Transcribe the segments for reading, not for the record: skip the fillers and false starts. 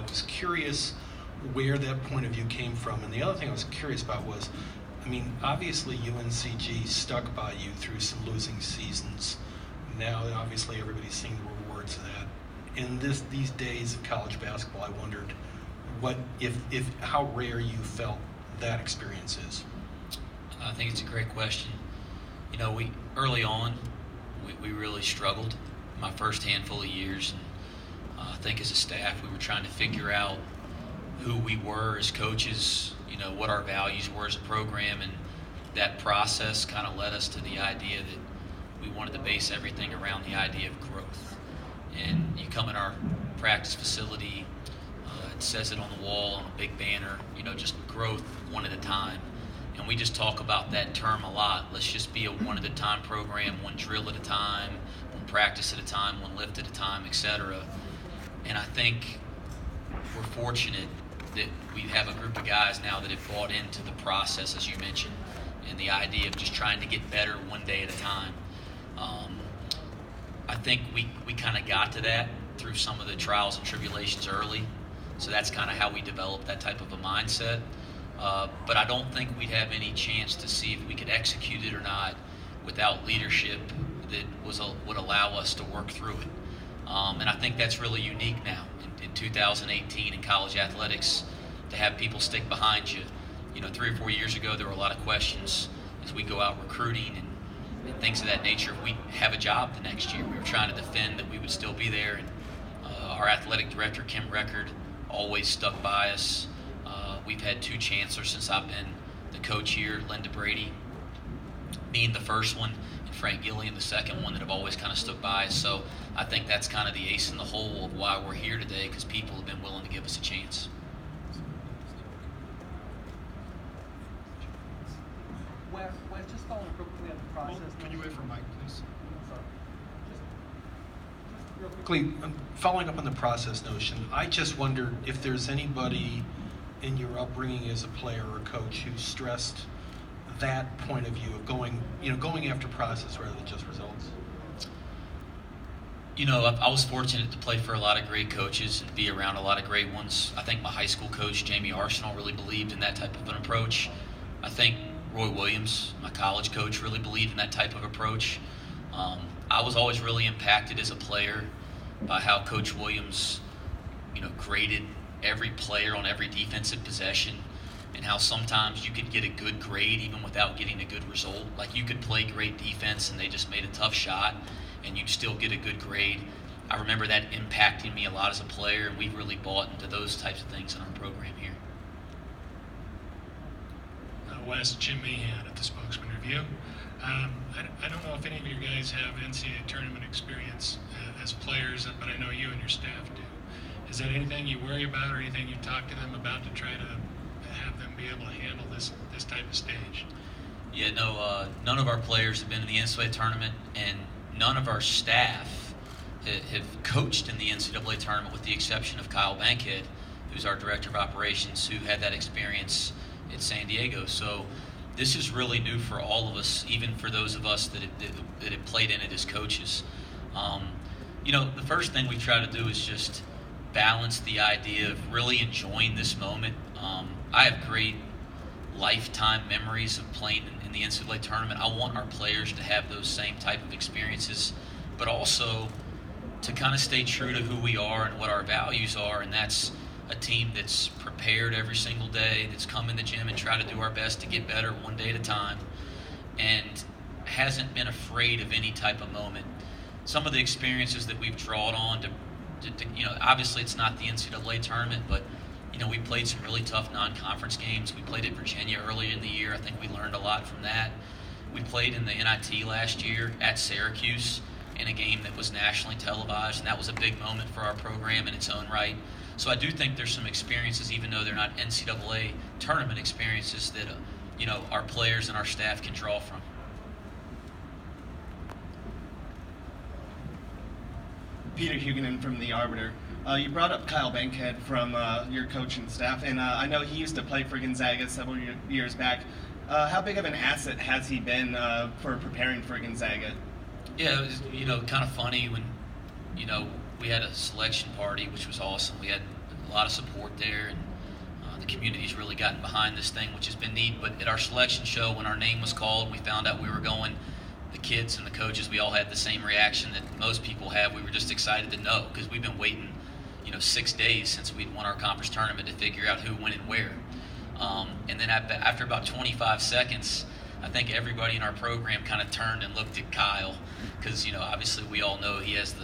was curious where that point of view came from. And the other thing I was curious about was, I mean, obviously UNCG stuck by you through some losing seasons. Now, obviously, everybody's seeing the rewards of that. In these days of college basketball, I wondered how rare you felt that experience is. I think it's a great question. You know, early on, we really struggled my first handful of years. And I think as a staff, we were trying to figure out who we were as coaches, you know, what our values were as a program, and that process kind of led us to the idea that we wanted to base everything around the idea of growth. And you come in our practice facility, it says it on the wall on a big banner, you know, just growth one at a time. And we just talk about that term a lot. Let's just be a one-at-a-time program, one drill at a time, one practice at a time, one lift at a time, etc. And I think we're fortunate that we have a group of guys now that have bought into the process, as you mentioned, and the idea of just trying to get better one day at a time. I think we kind of got to that through some of the trials and tribulations early. So that's kind of how we developed that type of a mindset. But I don't think we'd have any chance to see if we could execute it or not without leadership that would allow us to work through it. And I think that's really unique now in 2018 in college athletics, to have people stick behind you. You know, 3 or 4 years ago, there were a lot of questions as we go out recruiting and things of that nature. If we have a job the next year, we were trying to defend that we would still be there. And our athletic director, Kim Record, always stuck by us. We've had 2 chancellors since I've been the coach here, Linda Brady being the first one, and Frank Gilliam the second one, that have always kind of stood by us. So I think that's kind of the ace in the hole of why we're here today, because people have been willing to give us a chance. Wes, just following up real quickly on the process. Well, can you wait for Mike, please? Sorry. Just real Quickly, following up on the process notion, I just wondered if there's anybody in your upbringing as a player or coach who stressed that point of view of going after process rather than just results. You know, I was fortunate to play for a lot of great coaches and be around a lot of great ones. I think my high school coach, Jamie Arsenal, really believed in that type of an approach. I think Roy Williams, my college coach, really believed in that type of approach. I was always really impacted as a player by how Coach Williams, you know, graded every player on every defensive possession, and how sometimes you could get a good grade even without getting a good result. Like, you could play great defense and they just made a tough shot and you'd still get a good grade. I remember that impacting me a lot as a player, and we've really bought into those types of things in our program here. Wes, Jim Mahan at the Spokesman-Review. I don't know if any of you guys have NCAA tournament experience as players, but I know you and your staff do. Is that anything you worry about or anything you talk to them about to try to have them be able to handle this type of stage? Yeah, no, none of our players have been in the NCAA tournament, and none of our staff have coached in the NCAA tournament, with the exception of Kyle Bankhead, who's our director of operations, who had that experience at San Diego. So this is really new for all of us, even for those of us that have played in it as coaches. You know, the first thing we try to do is just balance the idea of really enjoying this moment. I have great lifetime memories of playing in the NCAA tournament. I want our players to have those same type of experiences, but also to kind of stay true to who we are and what our values are, and that's a team that's prepared every single day, that's come in the gym and try to do our best to get better one day at a time, and hasn't been afraid of any type of moment. Some of the experiences that we've drawn on to you know, obviously it's not the NCAA tournament, but you know, we played some really tough non-conference games. We played at Virginia earlier in the year. I think we learned a lot from that. We played in the NIT last year at Syracuse in a game that was nationally televised, and that was a big moment for our program in its own right. So I do think there's some experiences, even though they're not NCAA tournament experiences, that you know, our players and our staff can draw from. Peter Huguenin from The Arbiter. You brought up Kyle Bankhead from your coaching staff, and I know he used to play for Gonzaga several years back. How big of an asset has he been for preparing for Gonzaga? Yeah, it was, you know, kind of funny when, you know, we had a selection party, which was awesome. We had a lot of support there, and the community's really gotten behind this thing, which has been neat. But at our selection show, when our name was called, we found out we were going. The kids and the coaches, we all had the same reaction that most people have. We were just excited to know, because we've been waiting, 6 days since we'd won our conference tournament to figure out who went and where. And then after about 25 seconds, I think everybody in our program kind of turned and looked at Kyle, because obviously we all know he has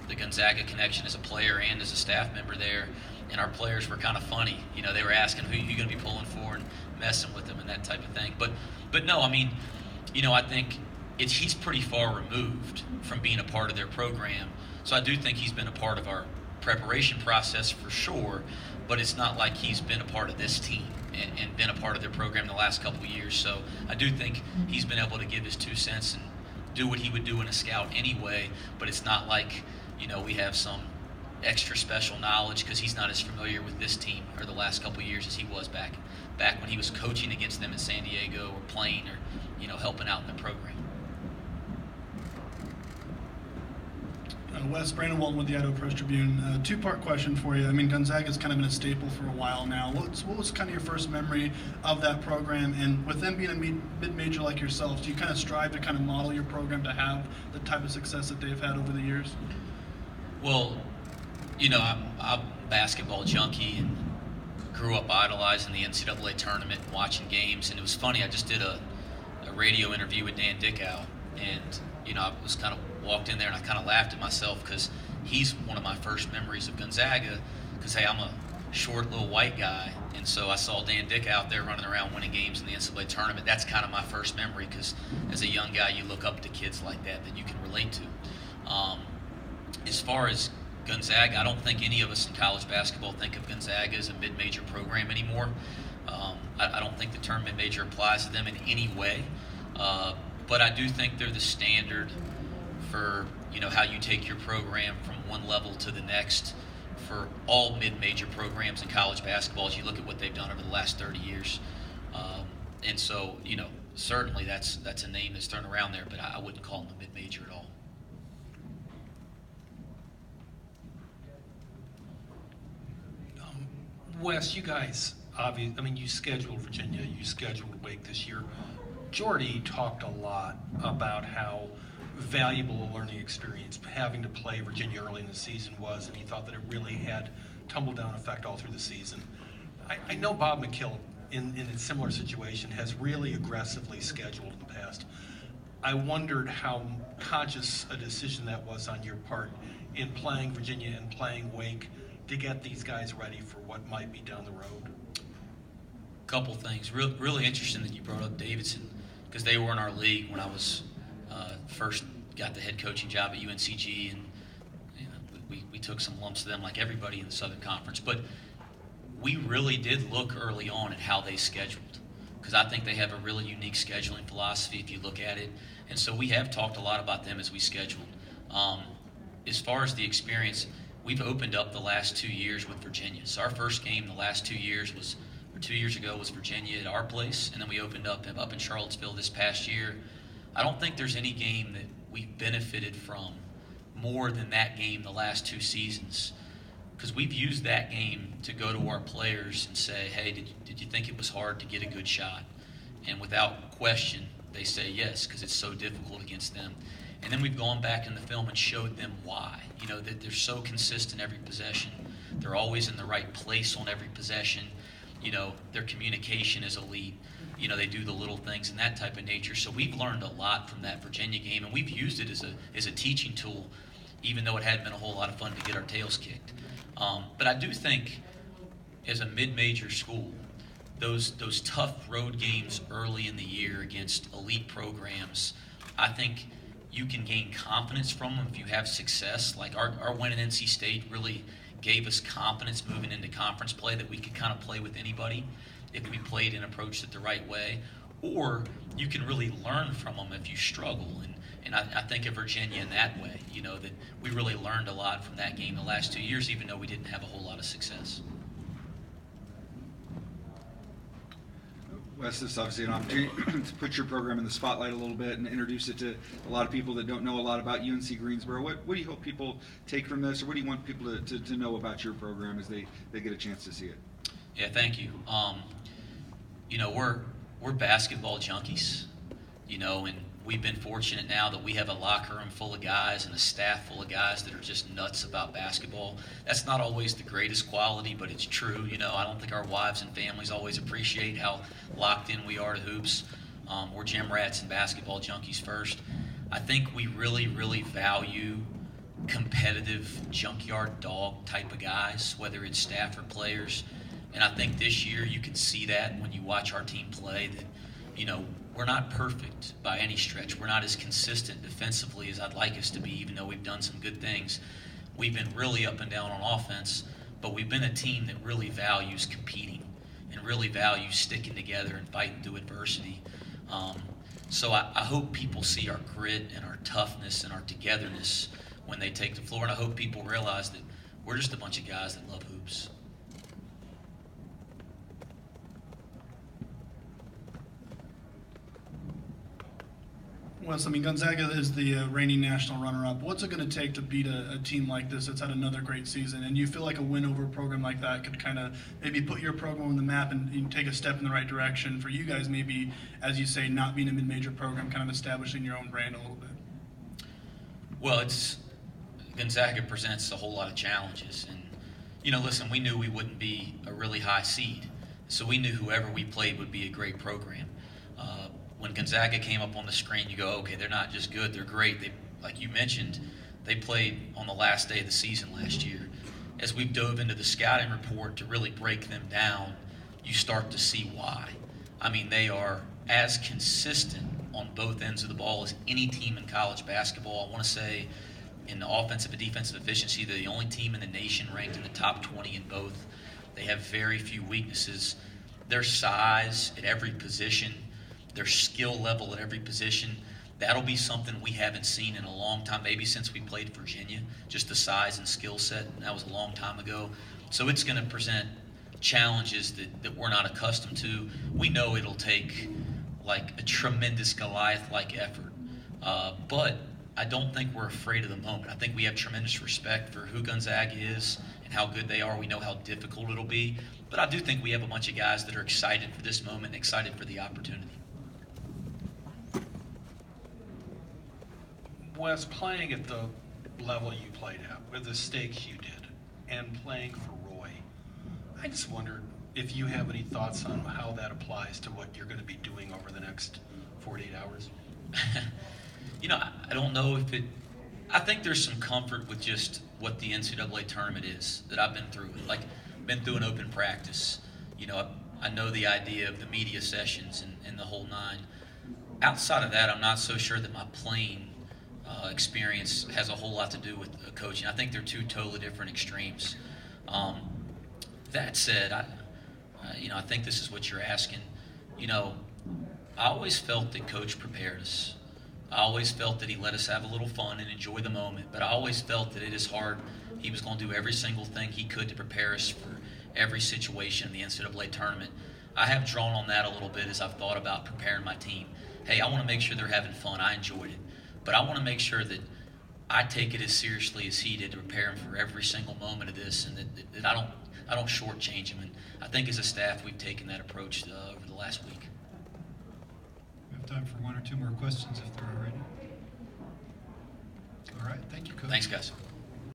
the Gonzaga connection as a player and as a staff member there. And our players were kind of funny. They were asking who you going to be pulling for and messing with them and that type of thing. But no, I mean, I think he's pretty far removed from being a part of their program. So I do think he's been a part of our preparation process for sure, but it's not like he's been a part of this team and been a part of their program the last couple of years. So I do think he's been able to give his 2 cents and do what he would do in a scout anyway, but it's not like, we have some extra special knowledge, because he's not as familiar with this team or the last couple of years as he was back when he was coaching against them in San Diego or playing or, helping out in the program. Wes, Brandon Walton with the Idaho Press-Tribune. Two-part question for you. I mean, Gonzaga's kind of been a staple for a while now. What was kind of your first memory of that program? And with them being a mid-major like yourself, do you kind of strive to kind of model your program to have the type of success that they've had over the years? Well, I'm a basketball junkie and grew up idolizing the NCAA tournament, watching games. And it was funny, I just did a radio interview with Dan Dickow, and I was kind of walked in there and I kind of laughed at myself, because he's one of my first memories of Gonzaga, because, hey, I'm a short little white guy, and so I saw Dan Dick out there running around winning games in the NCAA tournament. That's kind of my first memory, because as a young guy you look up to kids like that you can relate to. As far as Gonzaga, I don't think any of us in college basketball think of Gonzaga as a mid-major program anymore. I don't think the term mid-major applies to them in any way, but I do think they're the standard for how you take your program from one level to the next for all mid-major programs in college basketball as you look at what they've done over the last 30 years. And so, certainly that's a name that's thrown around there, but I wouldn't call them a mid-major at all. Wes, you guys, you scheduled Virginia, you scheduled Wake this year. Jordy talked a lot about how valuable a learning experience having to play Virginia early in the season was, and he thought that it really had tumble-down effect all through the season. I know Bob McKill, in a similar situation, has really aggressively scheduled in the past. I wondered how conscious a decision that was on your part in playing Virginia and playing Wake to get these guys ready for what might be down the road. Couple things. Really interesting that you brought up Davidson, because they were in our league when I was first got the head coaching job at UNCG, and we took some lumps to them like everybody in the Southern Conference. But we really did look early on at how they scheduled, because I think they have a really unique scheduling philosophy if you look at it. And so we have talked a lot about them as we scheduled. As far as the experience, we've opened up the last 2 years with Virginia. So our first game the last 2 years was 2 years ago was Virginia at our place, and then we opened up in Charlottesville this past year. I don't think there's any game that we've benefited from more than that game the last 2 seasons, because we've used that game to go to our players and say, hey, did you think it was hard to get a good shot? And without question, they say yes, because it's so difficult against them. And then we've gone back in the film and showed them why, that they're so consistent every possession. They're always in the right place on every possession. Their communication is elite. They do the little things and that type of nature. So we've learned a lot from that Virginia game, and we've used it as a teaching tool, even though it hadn't been a whole lot of fun to get our tails kicked. But I do think, as a mid-major school, those tough road games early in the year against elite programs, I think you can gain confidence from them if you have success. Like our win at NC State really gave us confidence moving into conference play that we could kind of play with anybody if we played and approached it the right way. Or you can really learn from them if you struggle. And I think of Virginia in that way, that we really learned a lot from that game the last 2 years, even though we didn't have a whole lot of success. Wes, this is obviously an opportunity to put your program in the spotlight a little bit and introduce it to a lot of people that don't know a lot about UNC Greensboro. What do you hope people take from this, or what do you want people to know about your program as they get a chance to see it? Yeah, thank you. You know, we're basketball junkies, you know, and we've been fortunate now that we have a locker room full of guys and a staff full of guys that are just nuts about basketball. That's not always the greatest quality, but it's true. You know, I don't think our wives and families always appreciate how locked in we are to hoops. We're gym rats and basketball junkies first. I think we really, really value competitive junkyard dog type of guys, whether it's staff or players. And I think this year you can see that when you watch our team play, that, you know, we're not perfect by any stretch. We're not as consistent defensively as I'd like us to be, even though we've done some good things. We've been really up and down on offense, but we've been a team that really values competing and really values sticking together and fighting through adversity. So I hope people see our grit and our toughness and our togetherness when they take the floor, and I hope people realize that we're just a bunch of guys that love hoops. Wes, I mean, Gonzaga is the reigning national runner-up. What's it going to take to beat a team like this that's had another great season? And you feel like a win over a program like that could kind of maybe put your program on the map and take a step in the right direction for you guys, maybe, as you say, not being a mid-major program, kind of establishing your own brand a little bit? Well, Gonzaga presents a whole lot of challenges. And, you know, listen, we knew we wouldn't be a really high seed. So we knew whoever we played would be a great program. When Gonzaga came up on the screen, you go, okay, they're not just good, they're great. They, like you mentioned, they played on the last day of the season last year. As we've dove into the scouting report to really break them down, you start to see why. I mean, they are as consistent on both ends of the ball as any team in college basketball. I want to say in the offensive and defensive efficiency, they're the only team in the nation ranked in the top 20 in both. They have very few weaknesses. Their size at every position, their skill level at every position, that'll be something we haven't seen in a long time, maybe since we played Virginia, just the size and skill set, and that was a long time ago. So it's going to present challenges that we're not accustomed to. We know it'll take like a tremendous Goliath-like effort, but I don't think we're afraid of the moment. I think we have tremendous respect for who Gonzaga is and how good they are. We know how difficult it'll be, but I do think we have a bunch of guys that are excited for this moment and excited for the opportunity. Wes, playing at the level you played at, with the stakes you did, and playing for Roy, I just wondered if you have any thoughts on how that applies to what you're going to be doing over the next 48 hours. You know, I don't know if I think there's some comfort with just what the NCAA tournament is that I've been through. Like, been through an open practice. You know, I know the idea of the media sessions and the whole nine. Outside of that, I'm not so sure that my playing experience has a whole lot to do with coaching. I think they're two totally different extremes. That said, I think this is what you're asking. You know, I always felt that Coach prepared us. I always felt that he let us have a little fun and enjoy the moment, but I always felt that it is hard. He was going to do every single thing he could to prepare us for every situation in the NCAA tournament. I have drawn on that a little bit as I've thought about preparing my team. Hey, I want to make sure they're having fun. I enjoyed it. But I want to make sure that I take it as seriously as he did to prepare him for every single moment of this, and that I don't shortchange him. And I think as a staff, we've taken that approach over the last week. We have time for one or two more questions if there are any. All right, thank you, Coach. Thanks, guys.